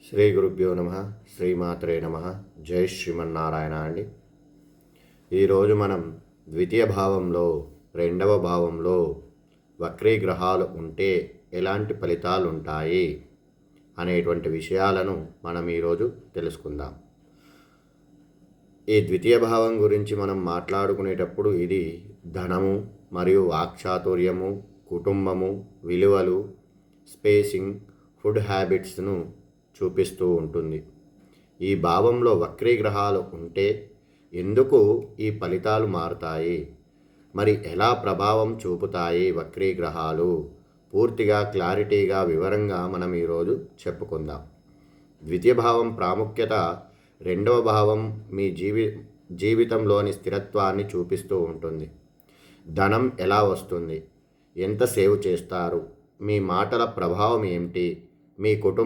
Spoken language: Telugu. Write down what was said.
శ్రీ గురుభ్యో నమ. శ్రీమాత్రే నమ. జై శ్రీమన్నారాయణ అండి. ఈరోజు మనం ద్వితీయ భావంలో రెండవ భావంలో వక్రీ గ్రహాలు ఉంటే ఎలాంటి ఫలితాలు ఉంటాయి అనేటువంటి విషయాలను మనం ఈరోజు తెలుసుకుందాం. ఈ ద్వితీయ భావం గురించి మనం మాట్లాడుకునేటప్పుడు ఇది ధనము మరియు వాక్చాతుర్యము, కుటుంబము, విలువలు, స్పేసింగ్, ఫుడ్ హ్యాబిట్స్ను చూపిస్తూ ఉంటుంది. ఈ భావంలో వక్రీ గ్రహాలు ఉంటే ఎందుకు ఈ ఫలితాలు మారుతాయి, మరి ఎలా ప్రభావం చూపుతాయి వక్రీ గ్రహాలు, పూర్తిగా క్లారిటీగా వివరంగా మనం ఈరోజు చెప్పుకుందాం. ద్వితీయ భావం ప్రాముఖ్యత రెండవ భావం మీ జీవితంలోని స్థిరత్వాన్ని చూపిస్తూ ఉంటుంది. ధనం ఎలా వస్తుంది, ఎంత సేవ్ చేస్తారు, మీ మాటల ప్రభావం ఏమిటి, మీ కుటుంబ